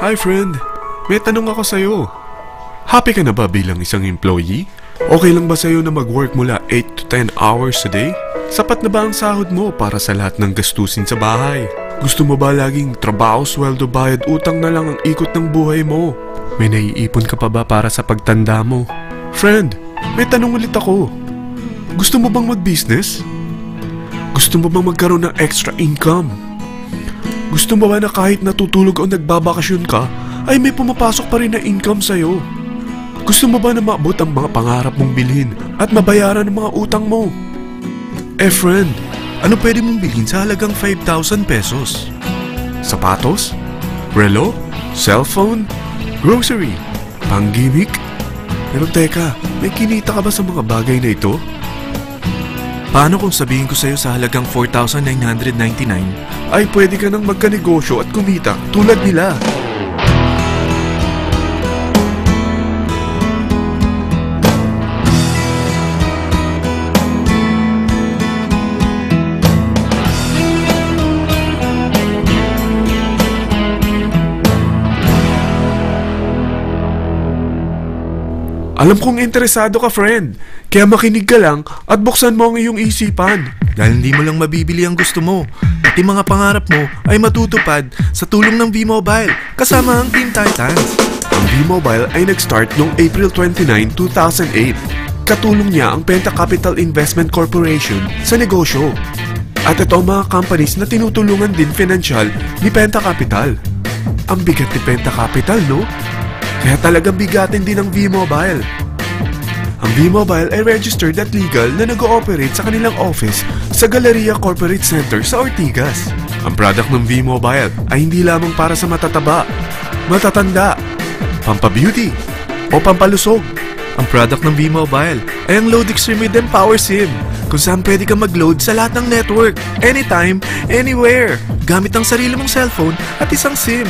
Hi friend, may tanong ako sa'yo. Happy ka na ba bilang isang employee? Okay lang ba sa'yo na mag-work mula 8 to 10 hours a day? Sapat na ba ang sahod mo para sa lahat ng gastusin sa bahay? Gusto mo ba laging trabaho, sweldo, bayad, utang na lang ang ikot ng buhay mo? May naiipon ka pa ba para sa pagtanda mo? Friend, may tanong ulit ako. Gusto mo bang mag-business? Gusto mo bang magkaroon ng extra income? Gusto mo ba na kahit natutulog o nagbabakasyon ka, ay may pumapasok pa rin na income sa'yo? Gusto mo ba na maabot ang mga pangarap mong bilhin at mabayaran ang mga utang mo? Friend, ano pwede mong bilhin sa halagang 5,000 pesos? Sapatos? Relo? Cellphone? Grocery? Pang-gimmick? Pero teka, may kinita ka ba sa mga bagay na ito? Paano kung sabihin ko sa'yo sa halagang 4,999? Ay pwede ka nang magkanegosyo at kumita tulad nila. Alam kong interesado ka, friend. Kaya makinig ka lang at buksan mo ang iyong isipan. Dahil hindi mo lang mabibili ang gusto mo. Pati mga pangarap mo ay matutupad sa tulong ng V-Mobile kasama ang Team Titans. Ang V-Mobile ay nag-start noong April 29, 2008. Katulong niya ang Penta Capital Investment Corporation sa negosyo. At ito ang mga companies na tinutulungan din financial ni Penta Capital. Ang bigat ni Penta Capital, no? Kaya talagang bigatin din ang V-Mobile. Ang V-Mobile ay registered at legal na nag-ooperate sa kanilang office sa Galleria Corporate Center sa Ortigas. Ang product ng V-Mobile ay hindi lamang para sa matataba, matatanda, pampabeauty, o pampalusog. Ang product ng V-Mobile ay ang Load Extreme with Empower SIM, kung saan pwede ka mag-load sa lahat ng network, anytime, anywhere, gamit ang sarili mong cellphone at isang SIM.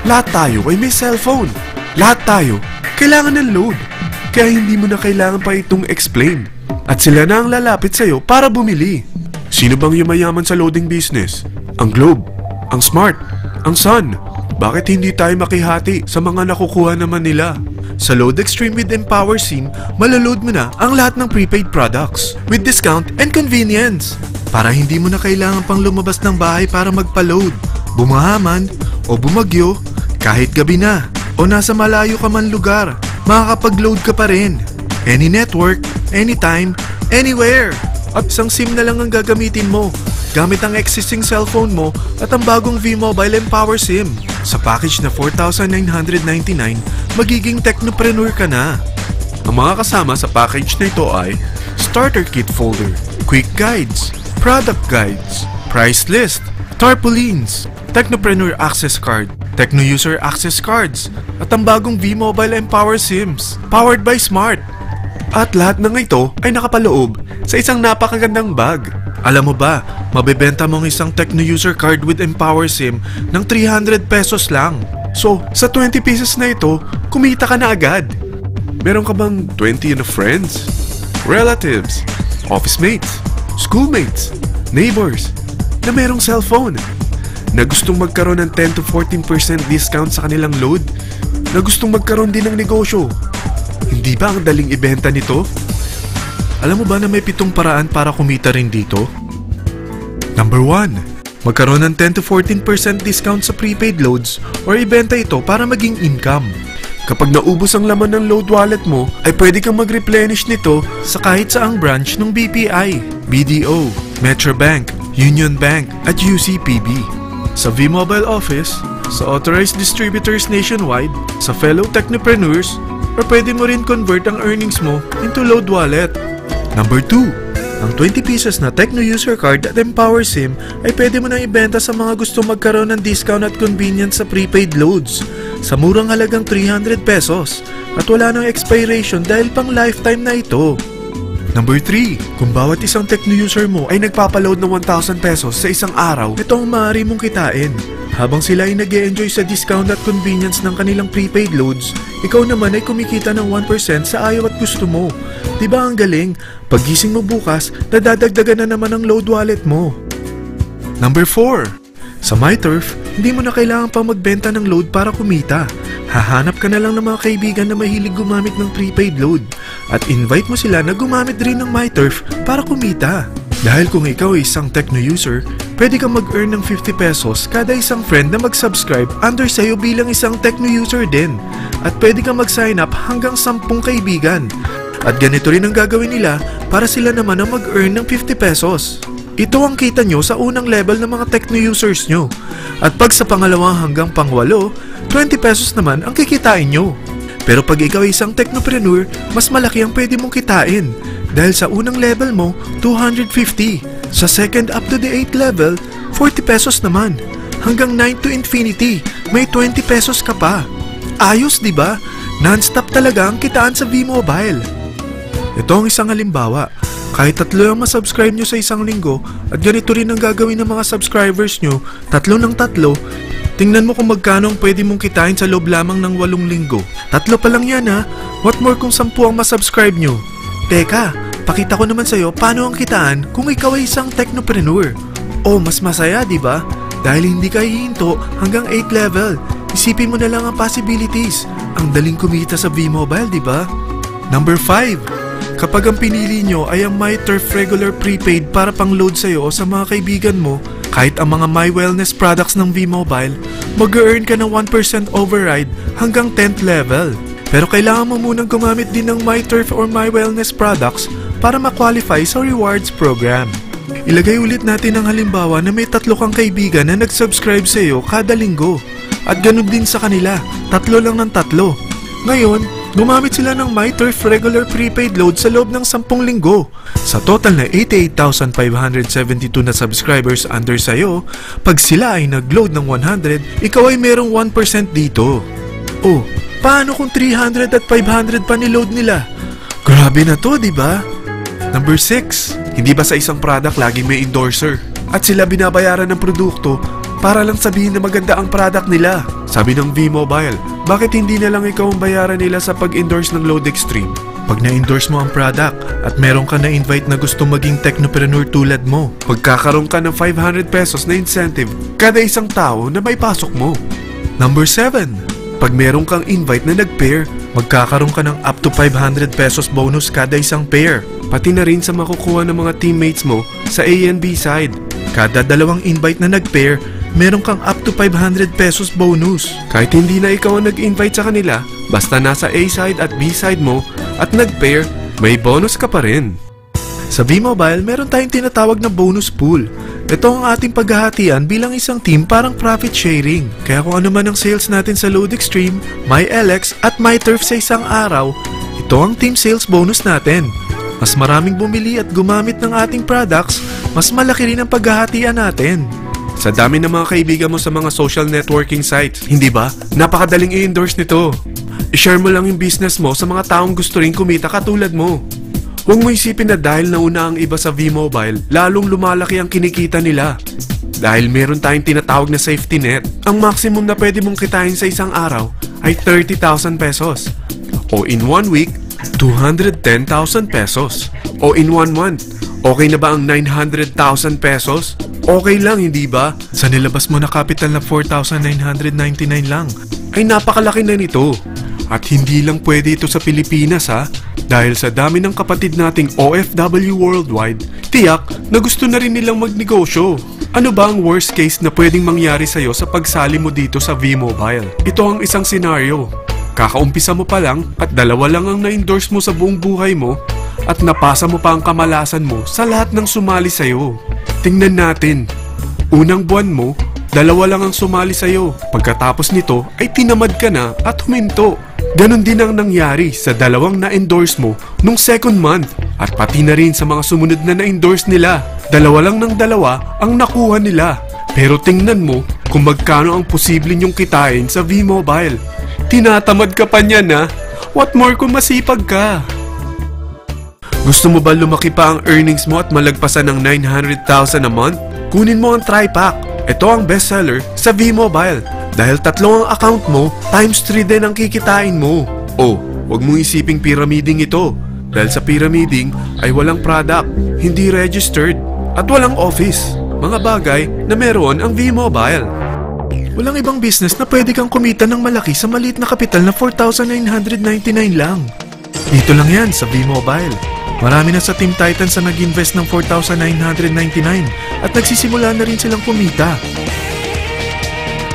Lahat tayo ay may cellphone. Lahat tayo, kailangan ng load. Kaya hindi mo na kailangan pa itong explain. At sila na ang lalapit sa'yo para bumili. Sino bang yumayaman sa loading business? Ang Globe, ang Smart, ang Sun. Bakit hindi tayo makihati sa mga nakukuha naman nila? Sa Load Extreme with Empower SIM, malaload mo na ang lahat ng prepaid products with discount and convenience. Para hindi mo na kailangan pang lumabas ng bahay para magpa-load. Bumahaman o bumagyo, kahit gabi na o nasa malayo ka man lugar, makakapag-load ka pa rin. Any network, anytime, anywhere. At isang SIM na lang ang gagamitin mo, gamit ang existing cellphone mo at ang bagong V-Mobile Empower SIM. Sa package na 4,999, magiging technopreneur ka na. Ang mga kasama sa package na ito ay Starter Kit Folder, Quick Guides, Product Guides, Price List, Tarpaulins, Technopreneur Access Card, Techno User Access Cards, at ang bagong V-Mobile Empower SIMs, powered by Smart. At lahat ng ito ay nakapaloob sa isang napakagandang bag. Alam mo ba, mabebenta mo ang isang Techno User Card with Empower SIM ng 300 pesos lang. So, sa 20 pesos na ito, kumita ka na agad. Meron ka bang 20 na friends, relatives, office mates, schoolmates, neighbors, na merong cellphone? Na gustong magkaroon ng 10 to 14% discount sa kanilang load? Na gustong magkaroon din ng negosyo? Hindi ba ang daling ibenta nito? Alam mo ba na may 7 paraan para kumita rin dito? Number 1. Magkaroon ng 10 to 14% discount sa prepaid loads or ibenta ito para maging income. Kapag naubos ang laman ng load wallet mo, ay pwede kang mag-replenish nito sa kahit saang branch ng BPI, BDO, Metrobank, Union Bank at UCPB. Sa V-Mobile Office, sa authorized distributors nationwide, sa fellow technopreneurs, or pwede mo rin convert ang earnings mo into load wallet. Number 2. Ang 20 pesos na Techno User Card at Empower SIM ay pwede mo nang ibenta sa mga gusto magkaroon ng discount at convenience sa prepaid loads sa murang halagang 300 pesos at wala nang expiration dahil pang lifetime na ito. Number 3. Kung bawat isang Techno user mo ay nagpapaload ng 1,000 pesos sa isang araw, ito ang maaari mong kitain. Habang sila ay nag-e-enjoy sa discount at convenience ng kanilang prepaid loads, ikaw naman ay kumikita ng 1% sa ayaw at gusto mo. Diba ang galing? Paggising mo bukas, nadadagdagan na naman ang load wallet mo. Number 4. Sa MyTurf, hindi mo na kailangan pa magbenta ng load para kumita. Hahanap ka na lang ng mga kaibigan na mahilig gumamit ng prepaid load at invite mo sila na gumamit rin ng MyTurf para kumita. Dahil kung ikaw ay isang Tecno user, pwede kang mag-earn ng 50 pesos kada isang friend na mag-subscribe under sa'yo bilang isang Tecno user din. At pwede kang mag-sign up hanggang 10 kaibigan. At ganito rin ang gagawin nila para sila naman ang mag-earn ng 50 pesos. Ito ang kita nyo sa unang level ng mga Tecno users nyo. At pag sa pangalawa hanggang pangwalo, 20 pesos naman ang kikitain nyo. Pero pag ikaw ay isang technopreneur, mas malaki ang pwede mong kitain. Dahil sa unang level mo, 250. Sa second up to the 8th level, 40 pesos naman. Hanggang 9 to infinity, may 20 pesos ka pa. Ayos, di ba? Non-stop talaga ang kitaan sa V-Mobile. Ito ang isang halimbawa. Kahit 3 ang masubscribe nyo sa isang linggo at ganito rin ang gagawin ng mga subscribers nyo, 3 ng 3, tingnan mo kung magkano ang pwede mong kitain sa loob lamang ng 8 linggo. 3 pa lang yan ha. What more kung 10 ang masubscribe nyo? Teka, pakita ko naman sa'yo paano ang kitaan kung ikaw ay isang technopreneur. Oh, mas masaya, di ba? Dahil hindi ka hihinto hanggang 8th level. Isipin mo na lang ang possibilities. Ang daling kumita sa V-Mobile, di ba? Number 5. Kapag ang pinili nyo ay ang MyTurf Regular Prepaid para pang-load sa'yo o sa mga kaibigan mo, kahit ang mga My Wellness products ng V-Mobile, mag-earn ka ng 1% override hanggang 10th level. Pero kailangan mo munang gumamit din ng MyTurf or My Wellness products para ma-qualify sa rewards program. Ilagay ulit natin ang halimbawa na may 3 kang kaibigan na nag-subscribe sa'yo kada linggo. At ganun din sa kanila, 3 lang ng 3. Ngayon, gumamit sila ng MyTurf Regular Prepaid Load sa loob ng 10 linggo. Sa total na 88,572 na subscribers under sa'yo, pag sila ay nag-load ng 100, ikaw ay merong 1% dito. Oh, paano kung 300 at 500 pa niload nila? Grabe na to, di ba? Number 6. Hindi ba sa isang product laging may endorser? At sila binabayaran ng produkto para lang sabihin na maganda ang product nila. Sabi ng V-Mobile, bakit hindi na lang ikaw ang bayaran nila sa pag-endorse ng Load Extreme? Pag na-endorse mo ang product at meron ka na-invite na gusto maging technopreneur tulad mo, magkakaroon ka ng 500 pesos na incentive kada isang tao na may pasok mo. Number 7. Pag meron kang invite na nag-pair, magkakaroon ka ng up to 500 pesos bonus kada isang pair. Pati na rin sa makukuha ng mga teammates mo sa A and B side. Kada 2 invite na nag-pair, meron kang up to 500 pesos bonus. Kahit hindi na ikaw ang nag-invite sa kanila, basta nasa A side at B side mo at nag-pair, may bonus ka pa rin. Sa V-Mobile, meron tayong tinatawag na bonus pool. Ito ang ating paghahatian bilang isang team parang profit sharing. Kaya kung ano man ang sales natin sa Load Extreme, MyLX at MyTurf sa isang araw, ito ang team sales bonus natin. Mas maraming bumili at gumamit ng ating products, mas malaki rin ang paghahatian natin. Sa dami ng mga kaibigan mo sa mga social networking sites, hindi ba? Napakadaling i-endorse nito. I-share mo lang yung business mo sa mga taong gusto rin kumita katulad mo. Huwag mo isipin na dahil nauna ang iba sa V-Mobile, lalong lumalaki ang kinikita nila. Dahil meron tayong tinatawag na safety net, ang maximum na pwede mong kitain sa isang araw ay 30,000 pesos. O in 1 week, 210,000 pesos. O in 1 month, okay na ba ang 900,000 pesos? Okay lang, hindi ba? Sa nilabas mo na capital na 4,999 lang, ay napakalaki na nito. At hindi lang pwede ito sa Pilipinas ha, dahil sa dami ng kapatid nating OFW worldwide, tiyak na gusto na rin nilang magnegosyo. Ano ba ang worst case na pwedeng mangyari sa'yo sa pagsali mo dito sa V-Mobile? Ito ang isang senaryo. Kakaumpisa mo pa lang at 2 lang ang na-endorse mo sa buong buhay mo at napasa mo pa ang kamalasan mo sa lahat ng sumali sa'yo. Tingnan natin. Unang buwan mo, 2 lang ang sumali sa'yo. Pagkatapos nito ay tinamad ka na at huminto. Ganon din ang nangyari sa 2 na-endorse mo nung second month at pati na rin sa mga sumunod na na-endorse nila. 2 lang ng 2 ang nakuha nila. Pero tingnan mo kung magkano ang posible nyong kitain sa V-Mobile. Tinatamad ka pa niyan ha? What more kung masipag ka? Gusto mo ba lumaki pa ang earnings mo at malagpasan ng 900,000 a month? Kunin mo ang TriPack. Ito ang bestseller sa V-Mobile. Dahil 3 ang account mo, times 3 din ang kikitain mo. Oh, wag mong isiping pyramiding ito. Dahil sa pyramiding ay walang product, hindi registered, at walang office. mga bagay na meron ang V-Mobile. Walang ibang business na pwede kang kumita ng malaki sa maliit na kapital na 4,999 lang. Dito lang yan sa V-Mobile. Marami na sa Team Titans na nag-invest ng 4,999 at nagsisimula na rin silang kumita.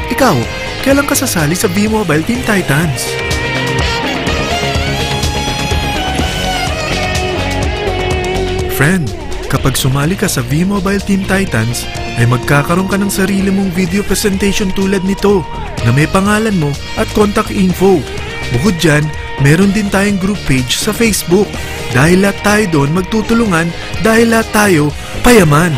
Ikaw, kailan ka sasali sa V-Mobile Team Titans? Friend, kapag sumali ka sa V-Mobile Team Titans, ay magkakaroon ka ng sarili mong video presentation tulad nito na may pangalan mo at contact info. Bukod dyan, meron din tayong group page sa Facebook. Dahil lahat tayo doon magtutulungan, dahil lahat tayo payaman.